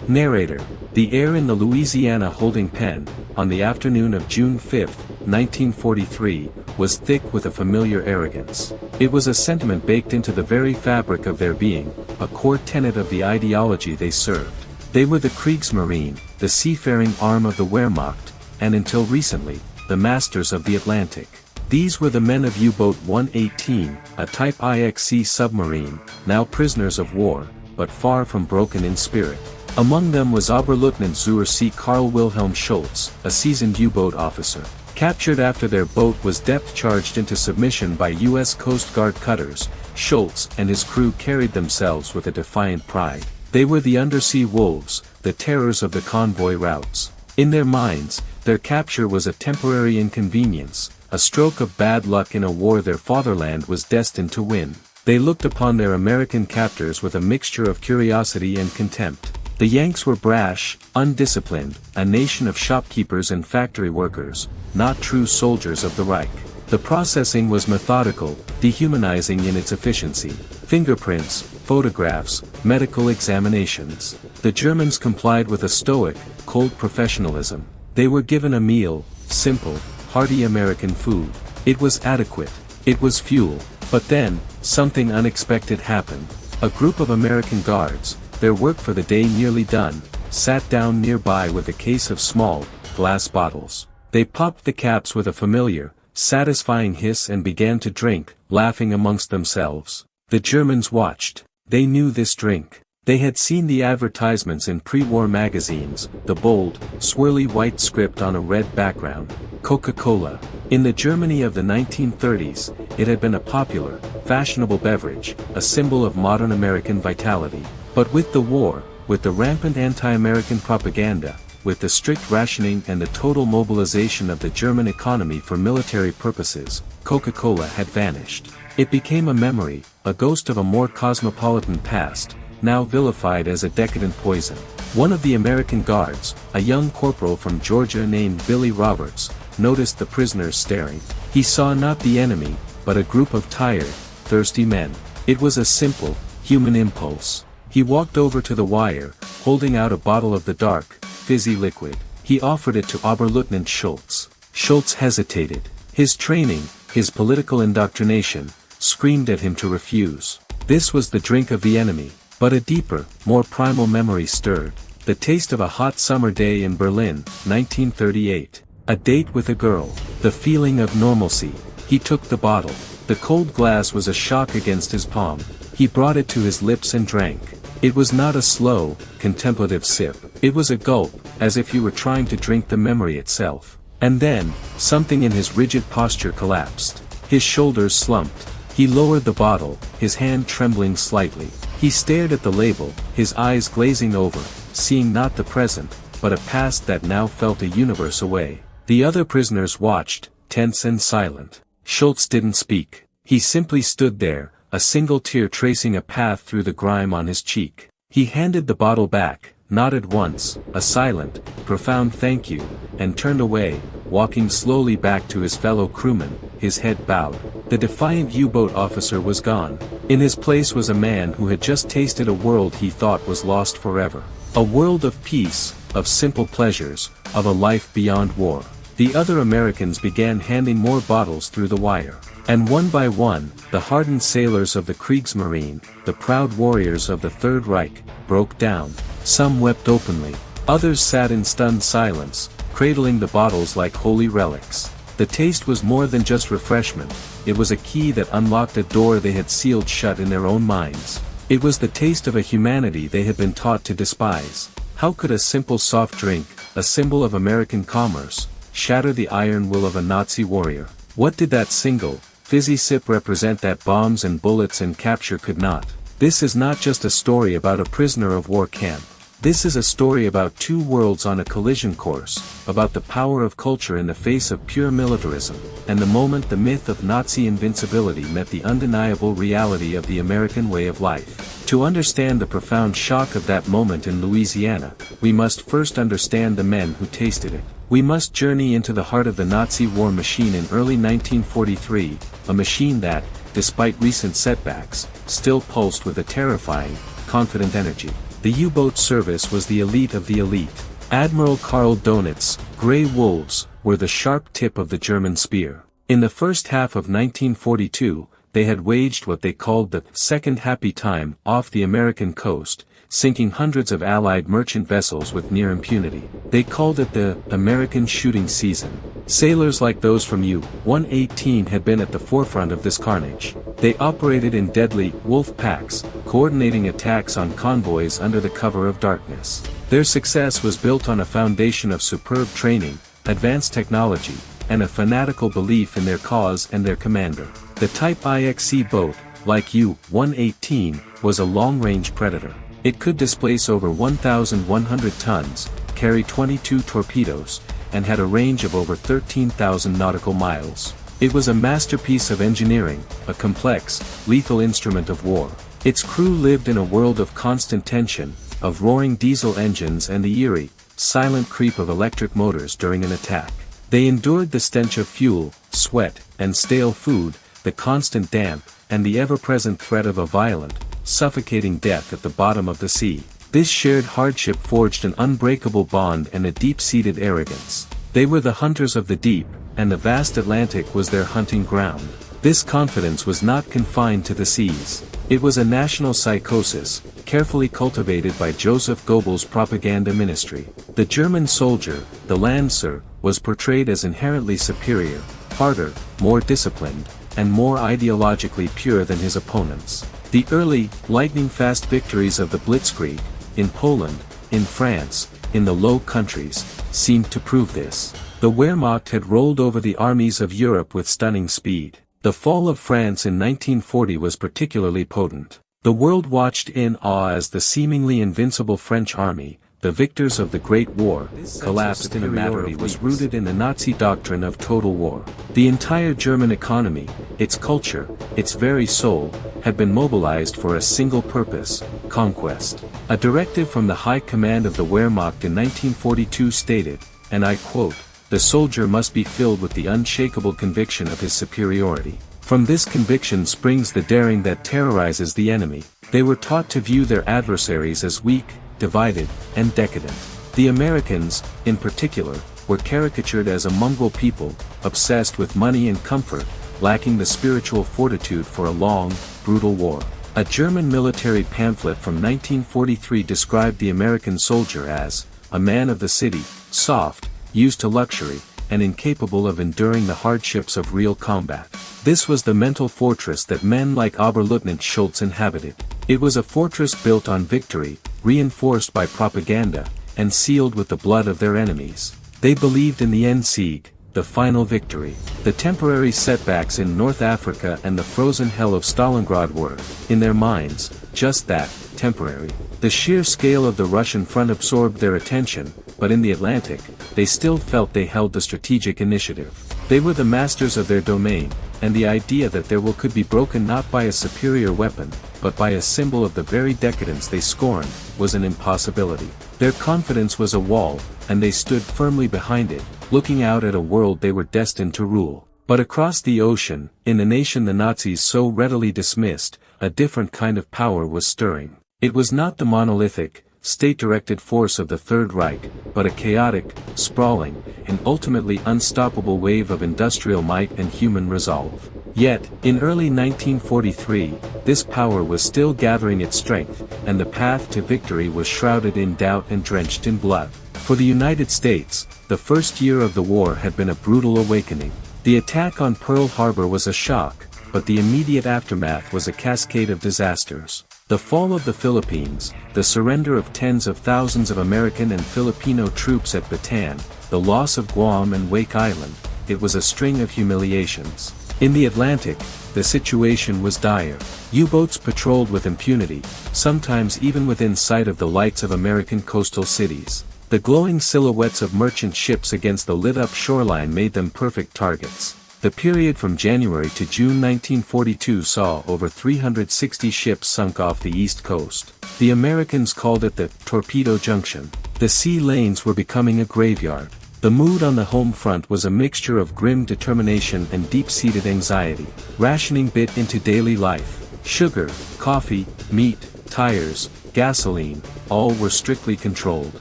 Narrator: the air in the Louisiana holding pen, on the afternoon of June 5, 1943, was thick with a familiar arrogance. It was a sentiment baked into the very fabric of their being, a core tenet of the ideology they served. They were the Kriegsmarine, the seafaring arm of the Wehrmacht, and until recently, the masters of the Atlantic. These were the men of U-Boat 118, a Type IXC submarine, now prisoners of war, but far from broken in spirit. Among them was Oberleutnant zur See Karl Wilhelm Schultz, a seasoned U-boat officer. Captured after their boat was depth-charged into submission by U.S. Coast Guard cutters, Schultz and his crew carried themselves with a defiant pride. They were the undersea wolves, the terrors of the convoy routes. In their minds, their capture was a temporary inconvenience, a stroke of bad luck in a war their fatherland was destined to win. They looked upon their American captors with a mixture of curiosity and contempt. The Yanks were brash, undisciplined, a nation of shopkeepers and factory workers, not true soldiers of the Reich. The processing was methodical, dehumanizing in its efficiency. Fingerprints, photographs, medical examinations. The Germans complied with a stoic, cold professionalism. They were given a meal, simple, hearty American food. It was adequate. It was fuel. But then, something unexpected happened. A group of American guards, their work for the day nearly done, sat down nearby with a case of small, glass bottles. They popped the caps with a familiar, satisfying hiss and began to drink, laughing amongst themselves. The Germans watched. They knew this drink. They had seen the advertisements in pre-war magazines, the bold, swirly white script on a red background. Coca-Cola. In the Germany of the 1930s, it had been a popular, fashionable beverage, a symbol of modern American vitality. But with the war, with the rampant anti-American propaganda, with the strict rationing and the total mobilization of the German economy for military purposes, Coca-Cola had vanished. It became a memory, a ghost of a more cosmopolitan past, now vilified as a decadent poison. One of the American guards, a young corporal from Georgia named Billy Roberts, noticed the prisoners staring. He saw not the enemy, but a group of tired, thirsty men. It was a simple, human impulse. He walked over to the wire, holding out a bottle of the dark, fizzy liquid. He offered it to Oberleutnant Schultz. Schultz hesitated. His training, his political indoctrination, screamed at him to refuse. This was the drink of the enemy, but a deeper, more primal memory stirred. The taste of a hot summer day in Berlin, 1938. A date with a girl. The feeling of normalcy. He took the bottle. The cold glass was a shock against his palm. He brought it to his lips and drank. It was not a slow, contemplative sip. It was a gulp, as if he were trying to drink the memory itself. And then, something in his rigid posture collapsed. His shoulders slumped. He lowered the bottle, his hand trembling slightly. He stared at the label, his eyes glazing over, seeing not the present, but a past that now felt a universe away. The other prisoners watched, tense and silent. Schultz didn't speak. He simply stood there, a single tear tracing a path through the grime on his cheek. He handed the bottle back, nodded once, a silent, profound thank you, and turned away, walking slowly back to his fellow crewmen, his head bowed. The defiant U-boat officer was gone. In his place was a man who had just tasted a world he thought was lost forever. A world of peace, of simple pleasures, of a life beyond war. The other Americans began handing more bottles through the wire. And one by one, the hardened sailors of the Kriegsmarine, the proud warriors of the Third Reich, broke down. Some wept openly. Others sat in stunned silence, cradling the bottles like holy relics. The taste was more than just refreshment. It was a key that unlocked a door they had sealed shut in their own minds. It was the taste of a humanity they had been taught to despise. How could a simple soft drink, a symbol of American commerce, shatter the iron will of a Nazi warrior? What did that single, fizzy sip represent that bombs and bullets and capture could not? This is not just a story about a prisoner of war camp. This is a story about two worlds on a collision course, about the power of culture in the face of pure militarism, and the moment the myth of Nazi invincibility met the undeniable reality of the American way of life. To understand the profound shock of that moment in Louisiana, we must first understand the men who tasted it. We must journey into the heart of the Nazi war machine in early 1943, a machine that, despite recent setbacks, still pulsed with a terrifying, confident energy. The U-boat service was the elite of the elite. Admiral Karl Donitz's Grey Wolves were the sharp tip of the German spear. In the first half of 1942, they had waged what they called the second happy time off the American coast, sinking hundreds of Allied merchant vessels with near impunity. They called it the American shooting season. Sailors like those from U-118 had been at the forefront of this carnage. They operated in deadly wolf packs, coordinating attacks on convoys under the cover of darkness. Their success was built on a foundation of superb training, advanced technology, and a fanatical belief in their cause and their commander. The Type IXC boat, like U-118, was a long-range predator. It could displace over 1,100 tons, carry 22 torpedoes, and had a range of over 13,000 nautical miles. It was a masterpiece of engineering, a complex, lethal instrument of war. Its crew lived in a world of constant tension, of roaring diesel engines and the eerie, silent creep of electric motors during an attack. They endured the stench of fuel, sweat, and stale food, the constant damp, and the ever-present threat of a violent, suffocating death at the bottom of the sea. This shared hardship forged an unbreakable bond and a deep-seated arrogance. They were the hunters of the deep, and the vast Atlantic was their hunting ground. This confidence was not confined to the seas. It was a national psychosis, carefully cultivated by Joseph Goebbels' propaganda ministry. The German soldier, the Lancer, was portrayed as inherently superior, harder, more disciplined, and more ideologically pure than his opponents. The early, lightning-fast victories of the Blitzkrieg, in Poland, in France, in the Low Countries, seemed to prove this. The Wehrmacht had rolled over the armies of Europe with stunning speed. The fall of France in 1940 was particularly potent. The world watched in awe as the seemingly invincible French army, the victors of the Great War, collapsed in a matter of was rooted in the Nazi doctrine of total war. The entire German economy, its culture, its very soul, had been mobilized for a single purpose: conquest. A directive from the High Command of the Wehrmacht in 1942 stated, and I quote, "The soldier must be filled with the unshakable conviction of his superiority." From this conviction springs the daring that terrorizes the enemy. They were taught to view their adversaries as weak, divided, and decadent. The Americans, in particular, were caricatured as a mongrel people, obsessed with money and comfort, lacking the spiritual fortitude for a long, brutal war. A German military pamphlet from 1943 described the American soldier as a man of the city, soft, used to luxury, and incapable of enduring the hardships of real combat. This was the mental fortress that men like Oberleutnant Schultz inhabited. It was a fortress built on victory, reinforced by propaganda, and sealed with the blood of their enemies. They believed in the Endsieg, the final victory. The temporary setbacks in North Africa and the frozen hell of Stalingrad were, in their minds, just that, temporary. The sheer scale of the Russian front absorbed their attention, but in the Atlantic, they still felt they held the strategic initiative. They were the masters of their domain, and the idea that their will could be broken not by a superior weapon, but by a symbol of the very decadence they scorned, was an impossibility. Their confidence was a wall, and they stood firmly behind it, looking out at a world they were destined to rule. But across the ocean, in the nation the Nazis so readily dismissed, a different kind of power was stirring. It was not the monolithic, state-directed force of the Third Reich, but a chaotic, sprawling, and ultimately unstoppable wave of industrial might and human resolve. Yet, in early 1943, this power was still gathering its strength, and the path to victory was shrouded in doubt and drenched in blood. For the United States, the first year of the war had been a brutal awakening. The attack on Pearl Harbor was a shock, but the immediate aftermath was a cascade of disasters. The fall of the Philippines, the surrender of tens of thousands of American and Filipino troops at Bataan, the loss of Guam and Wake Island, it was a string of humiliations. In the Atlantic, the situation was dire. U-boats patrolled with impunity, sometimes even within sight of the lights of American coastal cities. The glowing silhouettes of merchant ships against the lit-up shoreline made them perfect targets. The period from January to June 1942 saw over 360 ships sunk off the East Coast. The Americans called it the Torpedo Junction. The sea lanes were becoming a graveyard. The mood on the home front was a mixture of grim determination and deep-seated anxiety. Rationing bit into daily life. Sugar, coffee, meat, tires, gasoline, all were strictly controlled.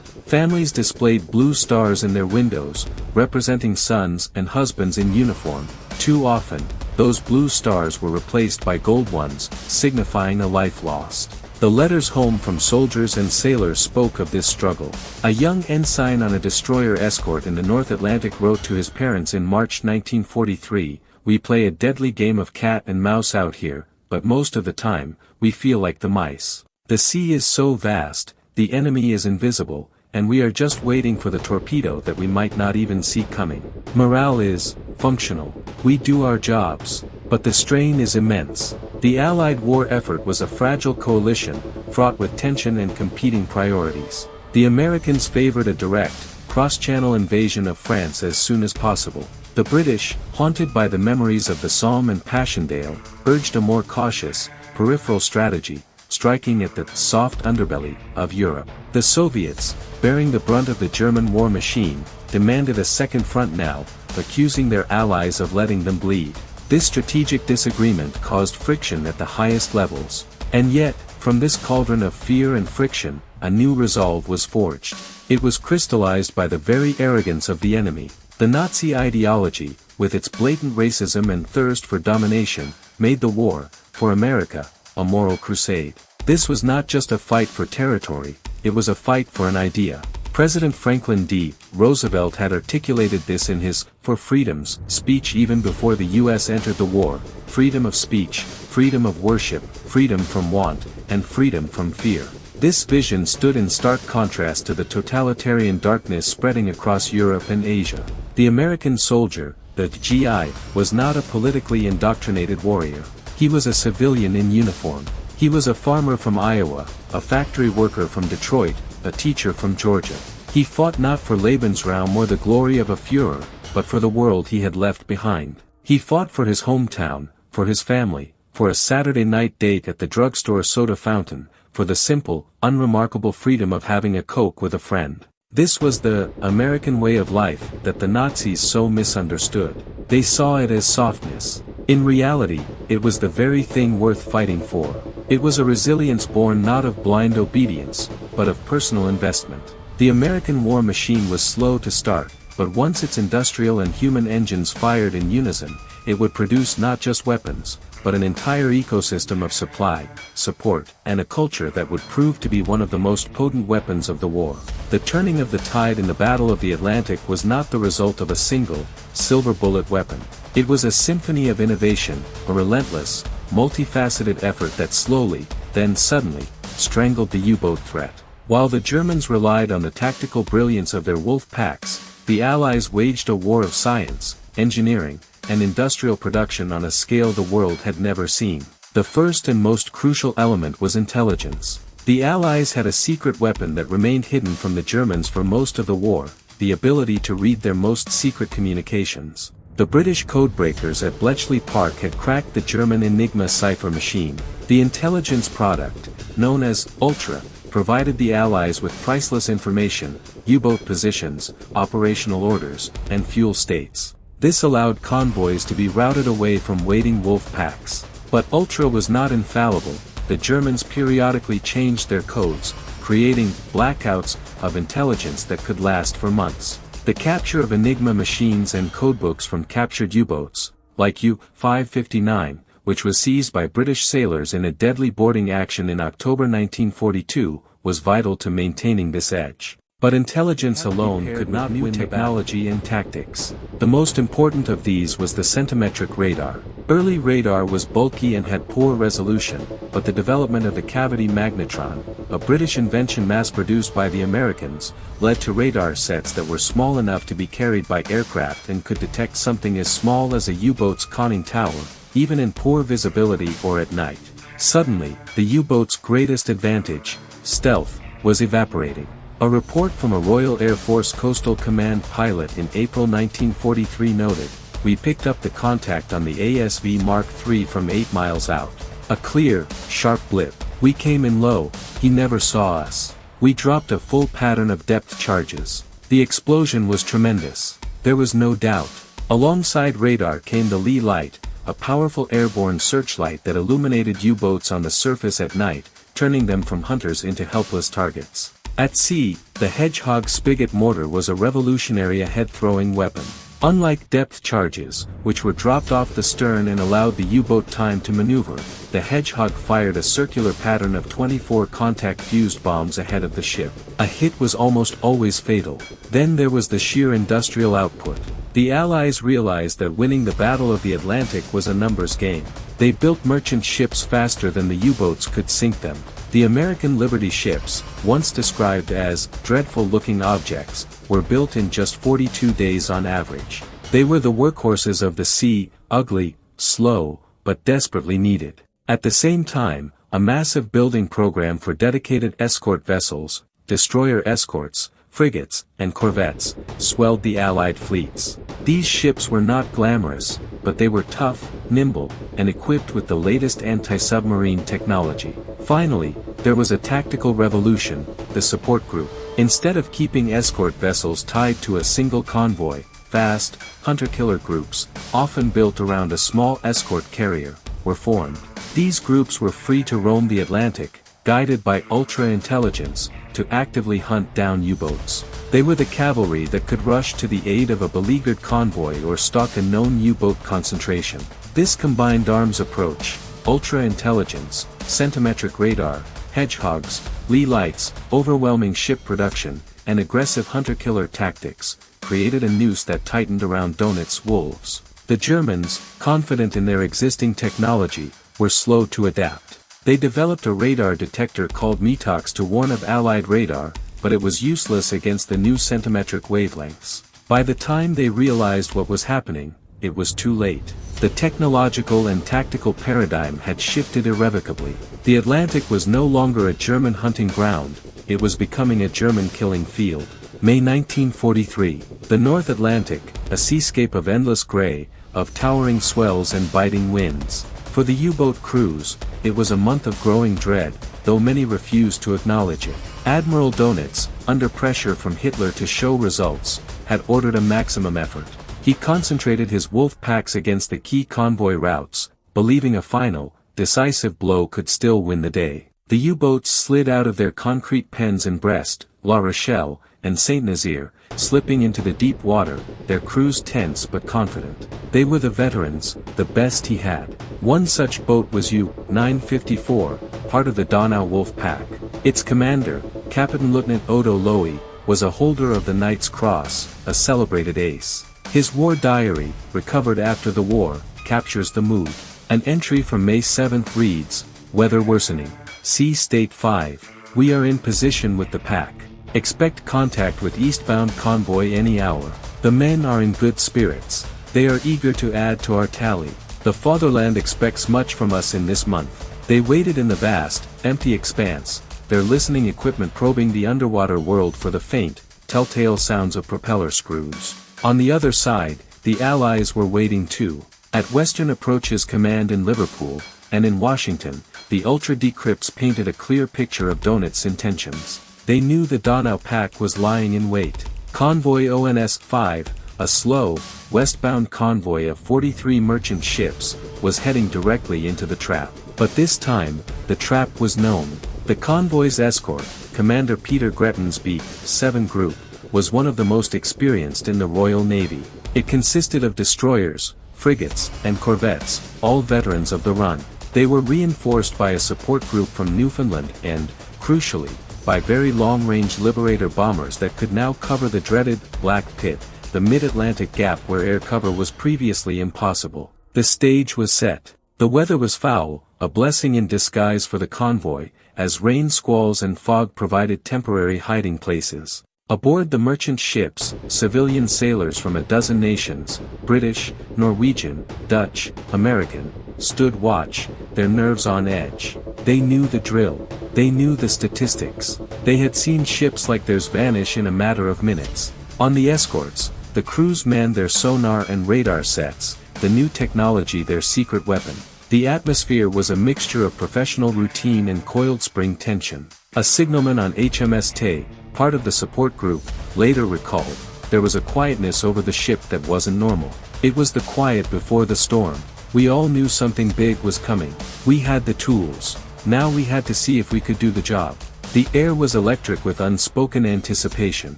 Families displayed blue stars in their windows, representing sons and husbands in uniform. Too often, those blue stars were replaced by gold ones, signifying a life lost. The letters home from soldiers and sailors spoke of this struggle. A young ensign on a destroyer escort in the North Atlantic wrote to his parents in March 1943, "We play a deadly game of cat and mouse out here, but most of the time, we feel like the mice. The sea is so vast, the enemy is invisible, and we are just waiting for the torpedo that we might not even see coming. Morale is functional. We do our jobs, but the strain is immense." The Allied war effort was a fragile coalition, fraught with tension and competing priorities. The Americans favored a direct, cross-channel invasion of France as soon as possible. The British, haunted by the memories of the Somme and Passchendaele, urged a more cautious, peripheral strategy, striking at the soft underbelly of Europe. The Soviets, bearing the brunt of the German war machine, demanded a second front now, accusing their allies of letting them bleed. This strategic disagreement caused friction at the highest levels. And yet, from this cauldron of fear and friction, a new resolve was forged. It was crystallized by the very arrogance of the enemy. The Nazi ideology, with its blatant racism and thirst for domination, made the war, for America, a moral crusade. This was not just a fight for territory, it was a fight for an idea. President Franklin D. Roosevelt had articulated this in his "For Freedoms" speech even before the U.S. entered the war: freedom of speech, freedom of worship, freedom from want, and freedom from fear. This vision stood in stark contrast to the totalitarian darkness spreading across Europe and Asia. The American soldier, the GI, was not a politically indoctrinated warrior. He was a civilian in uniform. He was a farmer from Iowa, a factory worker from Detroit, a teacher from Georgia. He fought not for Lebensraum or the glory of a Führer, but for the world he had left behind. He fought for his hometown, for his family, for a Saturday night date at the drugstore soda fountain, for the simple, unremarkable freedom of having a Coke with a friend. This was the American way of life that the Nazis so misunderstood. They saw it as softness. In reality, it was the very thing worth fighting for. It was a resilience born not of blind obedience, but of personal investment. The American war machine was slow to start, but once its industrial and human engines fired in unison, it would produce not just weapons, but an entire ecosystem of supply, support, and a culture that would prove to be one of the most potent weapons of the war. The turning of the tide in the Battle of the Atlantic was not the result of a single, silver bullet weapon. It was a symphony of innovation, a relentless, multifaceted effort that slowly, then suddenly, strangled the U-boat threat. While the Germans relied on the tactical brilliance of their wolf packs, the Allies waged a war of science, engineering, and industrial production on a scale the world had never seen. The first and most crucial element was intelligence. The Allies had a secret weapon that remained hidden from the Germans for most of the war: the ability to read their most secret communications. The British codebreakers at Bletchley Park had cracked the German Enigma cipher machine. The intelligence product, known as Ultra, provided the Allies with priceless information: U-boat positions, operational orders, and fuel states. This allowed convoys to be routed away from waiting wolf packs. But Ultra was not infallible. The Germans periodically changed their codes, creating blackouts of intelligence that could last for months. The capture of Enigma machines and codebooks from captured U-boats, like U-559, which was seized by British sailors in a deadly boarding action in October 1942, was vital to maintaining this edge. But intelligence alone could not win technology and tactics. The most important of these was the centimetric radar. Early radar was bulky and had poor resolution, but the development of the cavity magnetron, a British invention mass-produced by the Americans, led to radar sets that were small enough to be carried by aircraft and could detect something as small as a U-boat's conning tower, even in poor visibility or at night. Suddenly, the U-boat's greatest advantage, stealth, was evaporating. A report from a Royal Air Force Coastal Command pilot in April 1943 noted, "We picked up the contact on the ASV Mark III from 8 miles out. A clear, sharp blip. We came in low, he never saw us. We dropped a full pattern of depth charges. The explosion was tremendous. There was no doubt." Alongside radar came the Lee light, a powerful airborne searchlight that illuminated U-boats on the surface at night, turning them from hunters into helpless targets. At sea, the Hedgehog spigot mortar was a revolutionary ahead-throwing weapon. Unlike depth charges, which were dropped off the stern and allowed the U-boat time to maneuver, the Hedgehog fired a circular pattern of 24 contact-fused bombs ahead of the ship. A hit was almost always fatal. Then there was the sheer industrial output. The Allies realized that winning the Battle of the Atlantic was a numbers game. They built merchant ships faster than the U-boats could sink them. The American Liberty ships, once described as dreadful-looking objects, were built in just 42 days on average. They were the workhorses of the sea, ugly, slow, but desperately needed. At the same time, a massive building program for dedicated escort vessels, destroyer escorts, frigates, and corvettes, swelled the Allied fleets. These ships were not glamorous, but they were tough, nimble, and equipped with the latest anti-submarine technology. Finally, there was a tactical revolution, the support group. Instead of keeping escort vessels tied to a single convoy, fast, hunter-killer groups, often built around a small escort carrier, were formed. These groups were free to roam the Atlantic, guided by ultra-intelligence, to actively hunt down U-boats. They were the cavalry that could rush to the aid of a beleaguered convoy or stalk a known U-boat concentration. This combined arms approach, ultra-intelligence, centimetric radar, hedgehogs, lee lights, overwhelming ship production, and aggressive hunter-killer tactics, created a noose that tightened around Donit's wolves. The Germans, confident in their existing technology, were slow to adapt. They developed a radar detector called METOX to warn of Allied radar, but it was useless against the new centimetric wavelengths. By the time they realized what was happening, it was too late. The technological and tactical paradigm had shifted irrevocably. The Atlantic was no longer a German hunting ground, it was becoming a German killing field. May 1943, the North Atlantic, a seascape of endless gray, of towering swells and biting winds. For the U-boat crews, it was a month of growing dread, though many refused to acknowledge it. Admiral Donitz, under pressure from Hitler to show results, had ordered a maximum effort. He concentrated his wolf packs against the key convoy routes, believing a final, decisive blow could still win the day. The U-boats slid out of their concrete pens in Brest, La Rochelle, and Saint-Nazaire, slipping into the deep water, their crews tense but confident. They were the veterans, the best he had. One such boat was U-954, part of the Donau Wolf Pack. Its commander, Captain Lieutenant Odo Lowy, was a holder of the Knight's Cross, a celebrated ace. His war diary, recovered after the war, captures the mood. An entry from May 7 reads, "Weather worsening. Sea State 5. We are in position with the pack. Expect contact with eastbound convoy any hour. The men are in good spirits. They are eager to add to our tally. The fatherland expects much from us in this month." They waited in the vast, empty expanse, their listening equipment probing the underwater world for the faint, telltale sounds of propeller screws. On the other side, the Allies were waiting too. At Western Approach's command in Liverpool, and in Washington, the ultra-decrypts painted a clear picture of Donit's intentions. They knew the Donau Pack was lying in wait. Convoy ONS-5, a slow, westbound convoy of 43 merchant ships, was heading directly into the trap. But this time, the trap was known. The convoy's escort, Commander Peter Gretton's B-7 Group, was one of the most experienced in the Royal Navy. It consisted of destroyers, frigates, and corvettes, all veterans of the run. They were reinforced by a support group from Newfoundland and, crucially, by very long-range Liberator bombers that could now cover the dreaded Black Pit, the mid-Atlantic gap where air cover was previously impossible. The stage was set. The weather was foul, a blessing in disguise for the convoy, as rain squalls and fog provided temporary hiding places. Aboard the merchant ships, civilian sailors from a dozen nations, British, Norwegian, Dutch, American, stood watch, their nerves on edge. They knew the drill. They knew the statistics. They had seen ships like theirs vanish in a matter of minutes. On the escorts, the crews manned their sonar and radar sets, the new technology their secret weapon. The atmosphere was a mixture of professional routine and coiled spring tension. A signalman on HMS Tay, part of the support group, later recalled, there was a quietness over the ship that wasn't normal. It was the quiet before the storm. We all knew something big was coming. We had the tools. Now we had to see if we could do the job. The air was electric with unspoken anticipation.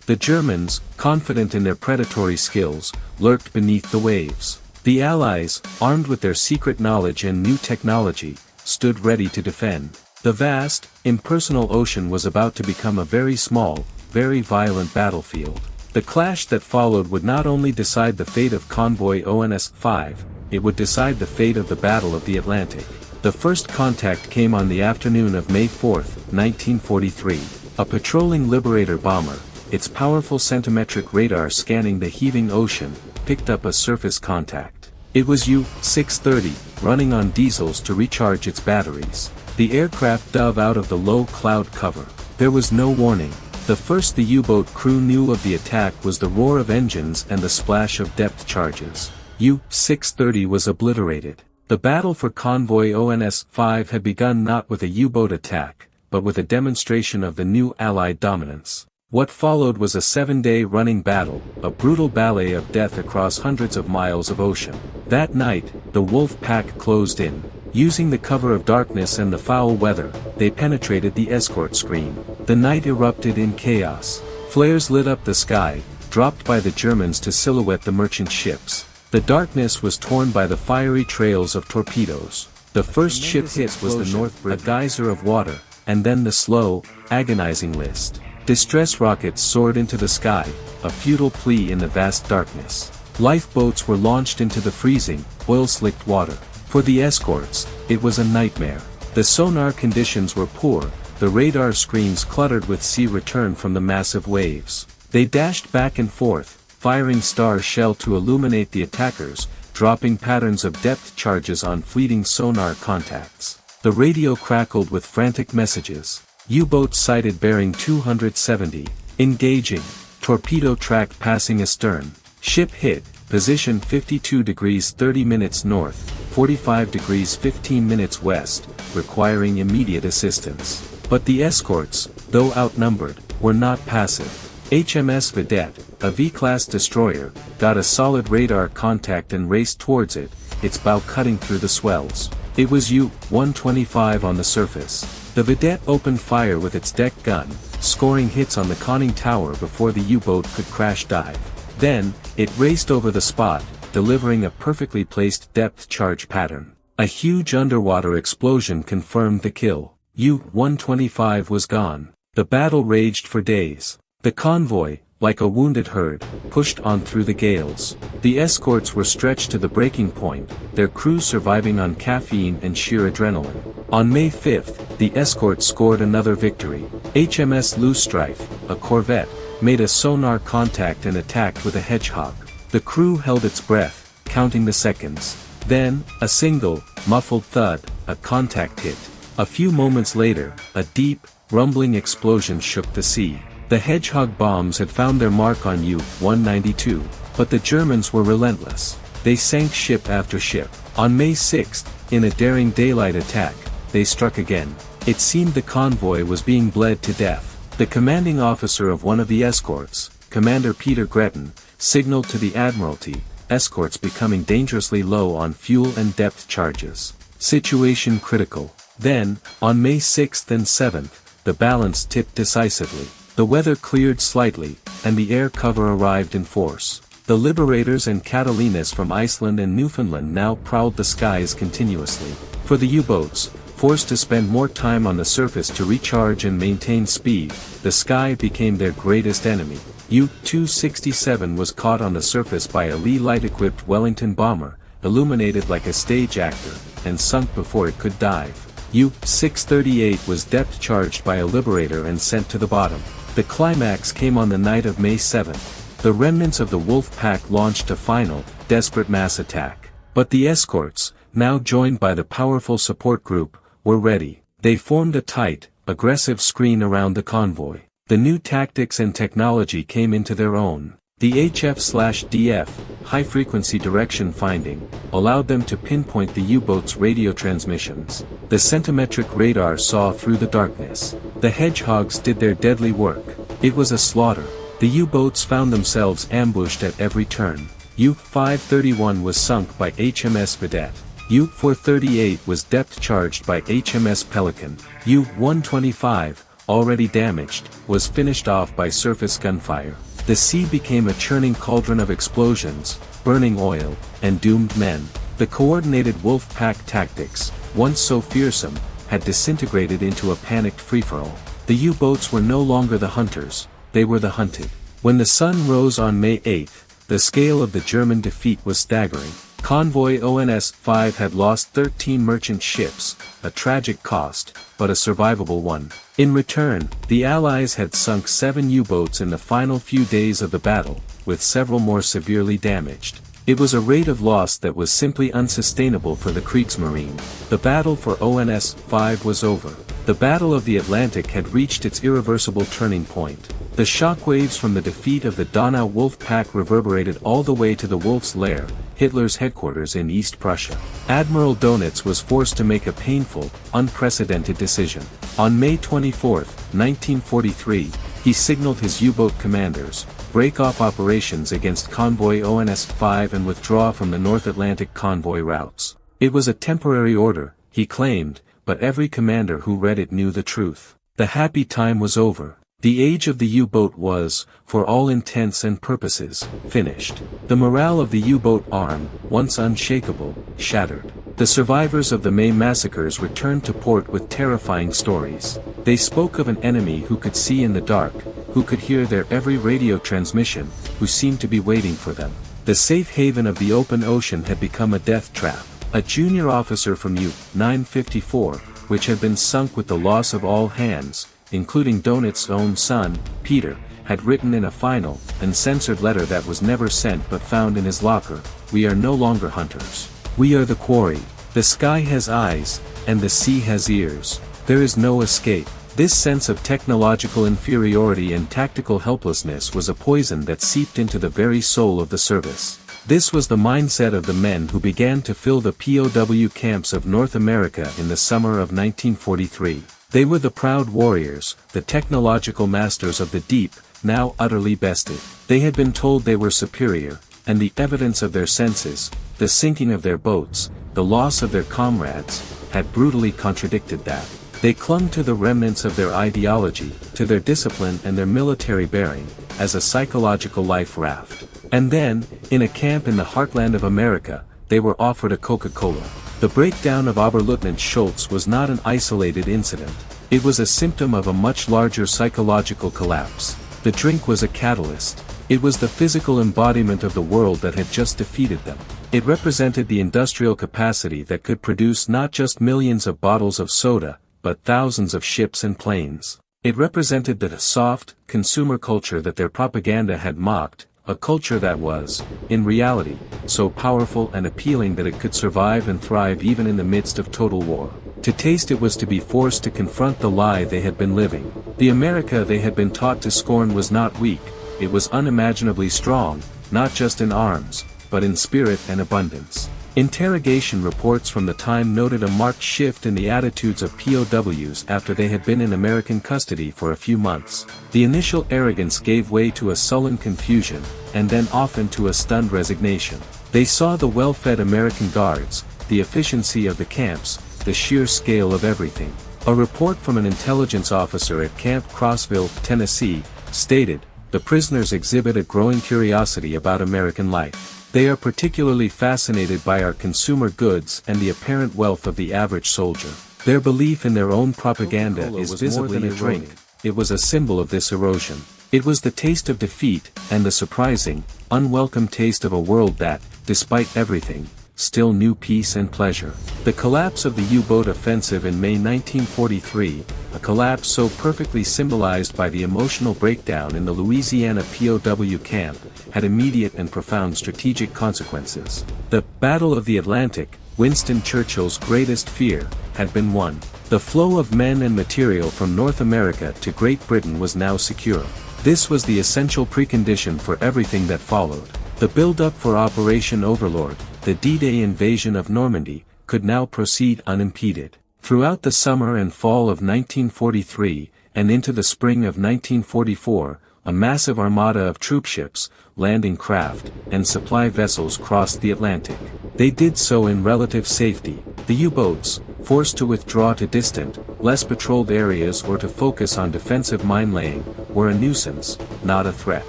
The Germans, confident in their predatory skills, lurked beneath the waves. The Allies, armed with their secret knowledge and new technology, stood ready to defend. The vast, impersonal ocean was about to become a very small, very violent battlefield. The clash that followed would not only decide the fate of convoy ONS-5, it would decide the fate of the Battle of the Atlantic. The first contact came on the afternoon of May 4, 1943. A patrolling Liberator bomber, its powerful centimetric radar scanning the heaving ocean, picked up a surface contact. It was U-630, running on diesels to recharge its batteries. The aircraft dove out of the low cloud cover. There was no warning. The first the U-boat crew knew of the attack was the roar of engines and the splash of depth charges. U-630 was obliterated. The battle for convoy ONS-5 had begun not with a U-boat attack, but with a demonstration of the new Allied dominance. What followed was a 7-day running battle, a brutal ballet of death across hundreds of miles of ocean. That night, the Wolf Pack closed in. Using the cover of darkness and the foul weather, they penetrated the escort screen. The night erupted in chaos. Flares lit up the sky, dropped by the Germans to silhouette the merchant ships. The darkness was torn by the fiery trails of torpedoes. The first ship hit was the North Bridge, a geyser of water, and then the slow, agonizing list. Distress rockets soared into the sky, a futile plea in the vast darkness. Lifeboats were launched into the freezing, oil-slicked water. For the escorts, it was a nightmare. The sonar conditions were poor, the radar screens cluttered with sea return from the massive waves. They dashed back and forth, firing star shell to illuminate the attackers, dropping patterns of depth charges on fleeting sonar contacts. The radio crackled with frantic messages. U-boat sighted bearing 270. Engaging. Torpedo track passing astern. Ship hit. Position 52 degrees 30 minutes north, 45 degrees 15 minutes west, requiring immediate assistance. But the escorts, though outnumbered, were not passive. HMS Vedette, a V-class destroyer, got a solid radar contact and raced towards it, its bow cutting through the swells. It was U-125 on the surface. The Vedette opened fire with its deck gun, scoring hits on the conning tower before the U-boat could crash dive. Then, it raced over the spot, delivering a perfectly placed depth charge pattern. A huge underwater explosion confirmed the kill. U-125 was gone. The battle raged for days. The convoy, like a wounded herd, pushed on through the gales. The escorts were stretched to the breaking point, their crews surviving on caffeine and sheer adrenaline. On May 5, the escorts scored another victory. HMS Loosestrife, a corvette, made a sonar contact and attacked with a hedgehog. The crew held its breath, counting the seconds. Then, a single, muffled thud, a contact hit. A few moments later, a deep, rumbling explosion shook the sea. The Hedgehog bombs had found their mark on U-192, but the Germans were relentless. They sank ship after ship. On May 6, in a daring daylight attack, they struck again. It seemed the convoy was being bled to death. The commanding officer of one of the escorts, Commander Peter Gretton, signaled to the Admiralty, escorts becoming dangerously low on fuel and depth charges. Situation critical. Then, on May 6 and 7, the balance tipped decisively. The weather cleared slightly, and the air cover arrived in force. The Liberators and Catalinas from Iceland and Newfoundland now prowled the skies continuously. For the U-boats, forced to spend more time on the surface to recharge and maintain speed, the sky became their greatest enemy. U-267 was caught on the surface by a Lee light-equipped Wellington bomber, illuminated like a stage actor, and sunk before it could dive. U-638 was depth-charged by a Liberator and sent to the bottom. The climax came on the night of May 7. The remnants of the Wolf Pack launched a final, desperate mass attack. But the escorts, now joined by the powerful support group, were ready. They formed a tight, aggressive screen around the convoy. The new tactics and technology came into their own. The HF/DF, high-frequency direction finding, allowed them to pinpoint the U-boat's radio transmissions. The centimetric radar saw through the darkness. The Hedgehogs did their deadly work. It was a slaughter. The U-boats found themselves ambushed at every turn. U-531 was sunk by HMS Vedette. U-438 was depth-charged by HMS Pelican. U-125, already damaged, was finished off by surface gunfire. The sea became a churning cauldron of explosions, burning oil, and doomed men. The coordinated wolf pack tactics, once so fearsome, had disintegrated into a panicked free-for-all. The U-boats were no longer the hunters, they were the hunted. When the sun rose on May 8, the scale of the German defeat was staggering. Convoy ONS-5 had lost 13 merchant ships, a tragic cost, but a survivable one. In return, the Allies had sunk 7 U-boats in the final few days of the battle, with several more severely damaged. It was a rate of loss that was simply unsustainable for the Kriegsmarine. The battle for ONS-5 was over. The Battle of the Atlantic had reached its irreversible turning point. The shockwaves from the defeat of the Donau Wolf Pack reverberated all the way to the Wolf's Lair, Hitler's headquarters in East Prussia. Admiral Dönitz was forced to make a painful, unprecedented decision. On May 24, 1943, he signaled his U-boat commanders, break off operations against convoy ONS-5 and withdraw from the North Atlantic convoy routes. It was a temporary order, he claimed, but every commander who read it knew the truth. The happy time was over. The age of the U-boat was, for all intents and purposes, finished. The morale of the U-boat arm, once unshakable, shattered. The survivors of the May massacres returned to port with terrifying stories. They spoke of an enemy who could see in the dark, who could hear their every radio transmission, who seemed to be waiting for them. The safe haven of the open ocean had become a death trap. A junior officer from U-954, which had been sunk with the loss of all hands, including Dönitz's own son, Peter, had written in a final, uncensored letter that was never sent but found in his locker, "We are no longer hunters. We are the quarry. The sky has eyes, and the sea has ears. There is no escape." This sense of technological inferiority and tactical helplessness was a poison that seeped into the very soul of the service. This was the mindset of the men who began to fill the POW camps of North America in the summer of 1943. They were the proud warriors, the technological masters of the deep, now utterly bested. They had been told they were superior, and the evidence of their senses, the sinking of their boats, the loss of their comrades, had brutally contradicted that. They clung to the remnants of their ideology, to their discipline and their military bearing, as a psychological life raft. And then, in a camp in the heartland of America, they were offered a Coca-Cola. The breakdown of Oberleutnant Schultz was not an isolated incident. It was a symptom of a much larger psychological collapse. The drink was a catalyst. It was the physical embodiment of the world that had just defeated them. It represented the industrial capacity that could produce not just millions of bottles of soda, but thousands of ships and planes. It represented the soft, consumer culture that their propaganda had mocked, a culture that was, in reality, so powerful and appealing that it could survive and thrive even in the midst of total war. To taste it was to be forced to confront the lie they had been living. The America they had been taught to scorn was not weak, it was unimaginably strong, not just in arms, but in spirit and abundance. Interrogation reports from the time noted a marked shift in the attitudes of POWs after they had been in American custody for a few months. The initial arrogance gave way to a sullen confusion, and then often to a stunned resignation. They saw the well-fed American guards, the efficiency of the camps, the sheer scale of everything. A report from an intelligence officer at Camp Crossville, Tennessee, stated, "The prisoners exhibit a growing curiosity about American life. They are particularly fascinated by our consumer goods and the apparent wealth of the average soldier. Their belief in their own propaganda is visibly more than a drink. It was a symbol of this erosion. It was the taste of defeat, and the surprising, unwelcome taste of a world that, despite everything, still knew peace and pleasure." The collapse of the U-boat offensive in May 1943, a collapse so perfectly symbolized by the emotional breakdown in the Louisiana POW camp, had immediate and profound strategic consequences. The Battle of the Atlantic, Winston Churchill's greatest fear, had been won. The flow of men and material from North America to Great Britain was now secure. This was the essential precondition for everything that followed. The build-up for Operation Overlord, the D-Day invasion of Normandy, could now proceed unimpeded. Throughout the summer and fall of 1943, and into the spring of 1944, a massive armada of troopships, landing craft, and supply vessels crossed the Atlantic. They did so in relative safety. The U-boats, forced to withdraw to distant, less patrolled areas or to focus on defensive mine-laying, were a nuisance, not a threat.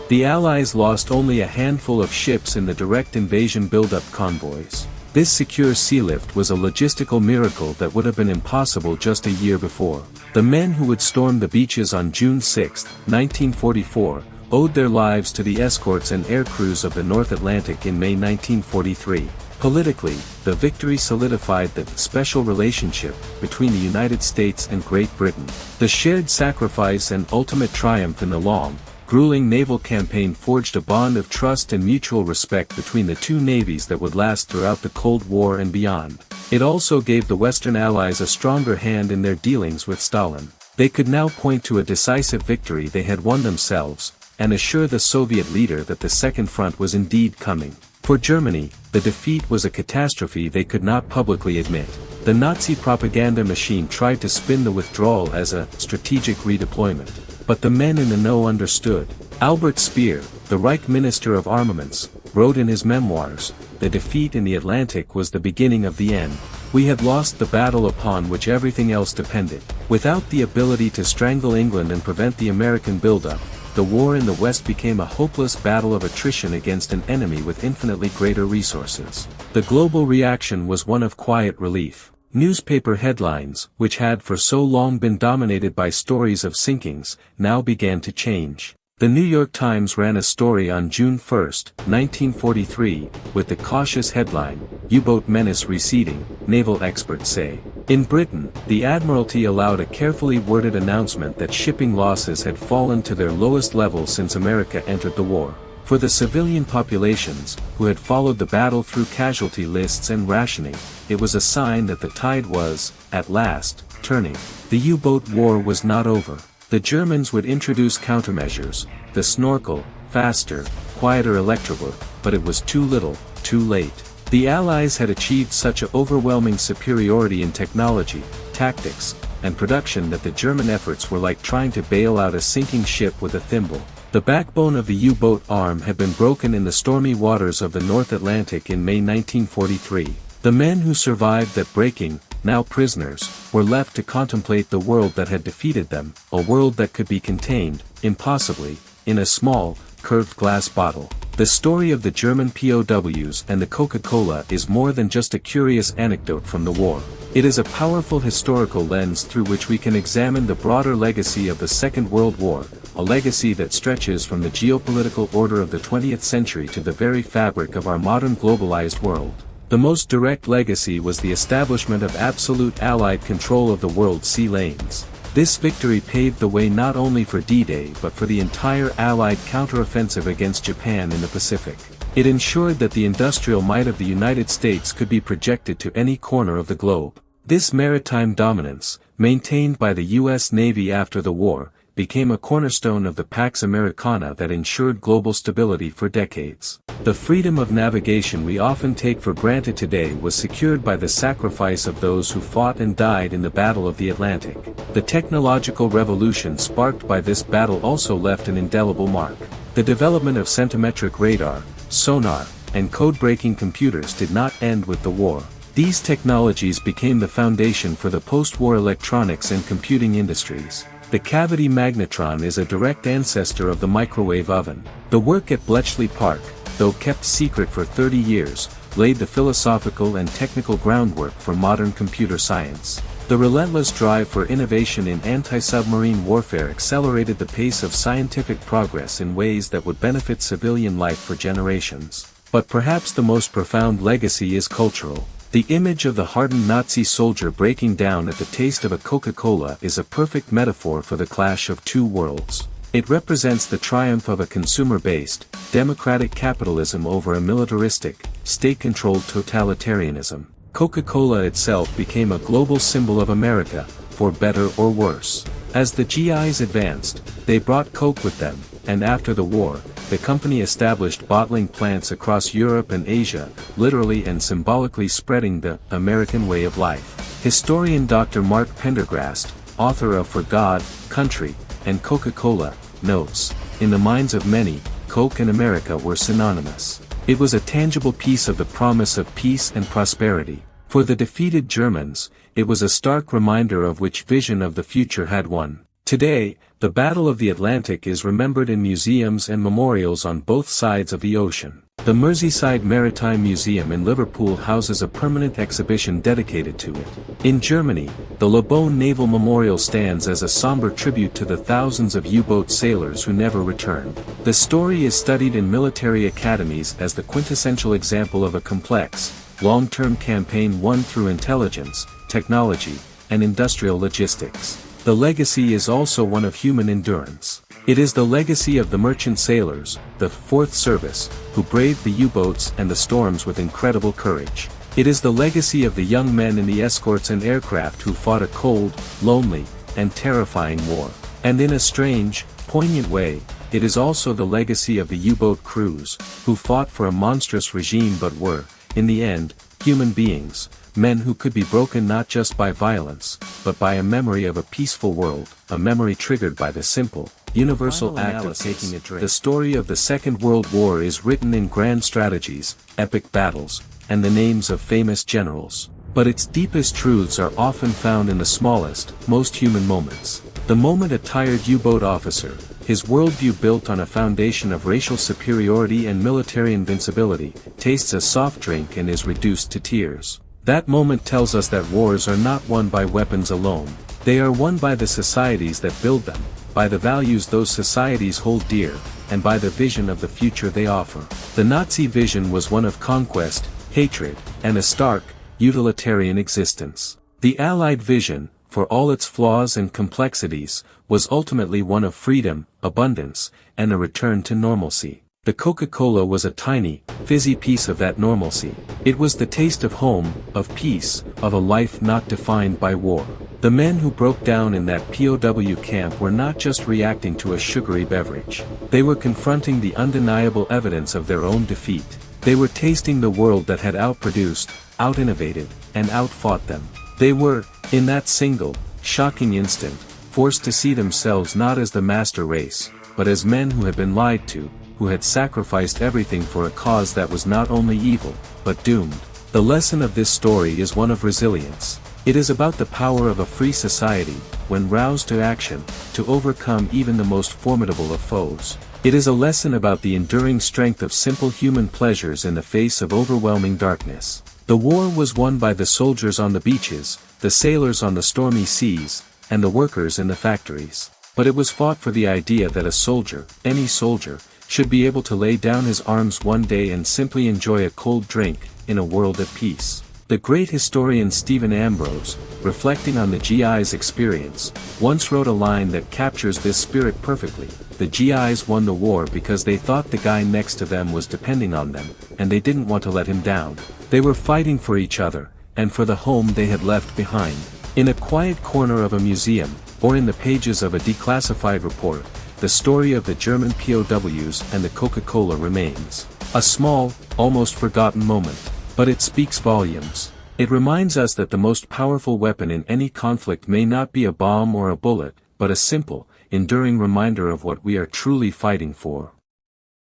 The Allies lost only a handful of ships in the direct invasion buildup convoys. This secure sealift was a logistical miracle that would have been impossible just a year before. The men who would storm the beaches on June 6, 1944, owed their lives to the escorts and air crews of the North Atlantic in May 1943. Politically, the victory solidified the special relationship between the United States and Great Britain. The shared sacrifice and ultimate triumph in the long, grueling naval campaign forged a bond of trust and mutual respect between the two navies that would last throughout the Cold War and beyond. It also gave the Western Allies a stronger hand in their dealings with Stalin. They could now point to a decisive victory they had won themselves, and assure the Soviet leader that the Second Front was indeed coming. For Germany, the defeat was a catastrophe they could not publicly admit. The Nazi propaganda machine tried to spin the withdrawal as a strategic redeployment. But the men in the know understood. Albert Speer, the Reich Minister of Armaments, wrote in his memoirs, "The defeat in the Atlantic was the beginning of the end. We had lost the battle upon which everything else depended." Without the ability to strangle England and prevent the American buildup, the war in the West became a hopeless battle of attrition against an enemy with infinitely greater resources. The global reaction was one of quiet relief. Newspaper headlines, which had for so long been dominated by stories of sinkings, now began to change. The New York Times ran a story on June 1, 1943, with the cautious headline, "U-boat menace receding, naval experts say." In Britain, the Admiralty allowed a carefully worded announcement that shipping losses had fallen to their lowest level since America entered the war. For the civilian populations, who had followed the battle through casualty lists and rationing, it was a sign that the tide was, at last, turning. The U-boat war was not over. The Germans would introduce countermeasures, the snorkel, faster, quieter electrobook, but it was too little, too late. The Allies had achieved such an overwhelming superiority in technology, tactics, and production that the German efforts were like trying to bail out a sinking ship with a thimble. The backbone of the U-boat arm had been broken in the stormy waters of the North Atlantic in May 1943. The men who survived that breaking, now prisoners, were left to contemplate the world that had defeated them, a world that could be contained, impossibly, in a small, curved glass bottle. The story of the German POWs and the Coca-Cola is more than just a curious anecdote from the war. It is a powerful historical lens through which we can examine the broader legacy of the Second World War, a legacy that stretches from the geopolitical order of the 20th century to the very fabric of our modern globalized world. The most direct legacy was the establishment of absolute Allied control of the world's sea lanes. This victory paved the way not only for D-Day but for the entire Allied counteroffensive against Japan in the Pacific. It ensured that the industrial might of the United States could be projected to any corner of the globe. This maritime dominance, maintained by the U.S. Navy after the war, became a cornerstone of the Pax Americana that ensured global stability for decades. The freedom of navigation we often take for granted today was secured by the sacrifice of those who fought and died in the Battle of the Atlantic. The technological revolution sparked by this battle also left an indelible mark. The development of centimetric radar, sonar, and code-breaking computers did not end with the war. These technologies became the foundation for the post-war electronics and computing industries. The cavity magnetron is a direct ancestor of the microwave oven. The work at Bletchley Park, though kept secret for 30 years, laid the philosophical and technical groundwork for modern computer science. The relentless drive for innovation in anti-submarine warfare accelerated the pace of scientific progress in ways that would benefit civilian life for generations. But perhaps the most profound legacy is cultural. The image of the hardened Nazi soldier breaking down at the taste of a Coca-Cola is a perfect metaphor for the clash of two worlds. It represents the triumph of a consumer-based, democratic capitalism over a militaristic, state-controlled totalitarianism. Coca-Cola itself became a global symbol of America, for better or worse. As the GIs advanced, they brought Coke with them, and after the war, the company established bottling plants across Europe and Asia, literally and symbolically spreading the American way of life. Historian Dr. Mark Pendergrast, author of For God, Country, and Coca-Cola, notes, in the minds of many, Coke and America were synonymous. It was a tangible piece of the promise of peace and prosperity. For the defeated Germans, it was a stark reminder of which vision of the future had won. Today, the Battle of the Atlantic is remembered in museums and memorials on both sides of the ocean. The Merseyside Maritime Museum in Liverpool houses a permanent exhibition dedicated to it. In Germany, the Le Bon Naval Memorial stands as a somber tribute to the thousands of U-boat sailors who never returned. The story is studied in military academies as the quintessential example of a complex, long-term campaign won through intelligence, technology, and industrial logistics. The legacy is also one of human endurance. It is the legacy of the merchant sailors, the Fourth Service, who braved the U-boats and the storms with incredible courage. It is the legacy of the young men in the escorts and aircraft who fought a cold, lonely, and terrifying war. And in a strange, poignant way, it is also the legacy of the U-boat crews, who fought for a monstrous regime but were, in the end, human beings, men who could be broken not just by violence, but by a memory of a peaceful world, a memory triggered by the simple, universal act of taking a drink. The story of the Second World War is written in grand strategies, epic battles, and the names of famous generals. But its deepest truths are often found in the smallest, most human moments. The moment a tired U-boat officer, his worldview built on a foundation of racial superiority and military invincibility, tastes a soft drink and is reduced to tears. That moment tells us that wars are not won by weapons alone. They are won by the societies that build them, by the values those societies hold dear, and by the vision of the future they offer. The Nazi vision was one of conquest, hatred, and a stark, utilitarian existence. The Allied vision, for all its flaws and complexities, was ultimately one of freedom, abundance, and a return to normalcy. The Coca-Cola was a tiny, fizzy piece of that normalcy. It was the taste of home, of peace, of a life not defined by war. The men who broke down in that POW camp were not just reacting to a sugary beverage. They were confronting the undeniable evidence of their own defeat. They were tasting the world that had outproduced, out-innovated, and outfought them. They were, in that single, shocking instant, forced to see themselves not as the master race, but as men who had been lied to, who had sacrificed everything for a cause that was not only evil, but doomed. The lesson of this story is one of resilience. It is about the power of a free society, when roused to action, to overcome even the most formidable of foes. It is a lesson about the enduring strength of simple human pleasures in the face of overwhelming darkness. The war was won by the soldiers on the beaches, the sailors on the stormy seas, and the workers in the factories. But it was fought for the idea that a soldier, any soldier, should be able to lay down his arms one day and simply enjoy a cold drink, in a world at peace. The great historian Stephen Ambrose, reflecting on the GI's experience, once wrote a line that captures this spirit perfectly. The GIs won the war because they thought the guy next to them was depending on them, and they didn't want to let him down. They were fighting for each other, and for the home they had left behind. In a quiet corner of a museum, or in the pages of a declassified report, the story of the German POWs and the Coca-Cola remains. A small, almost forgotten moment. But it speaks volumes. It reminds us that the most powerful weapon in any conflict may not be a bomb or a bullet, but a simple, enduring reminder of what we are truly fighting for.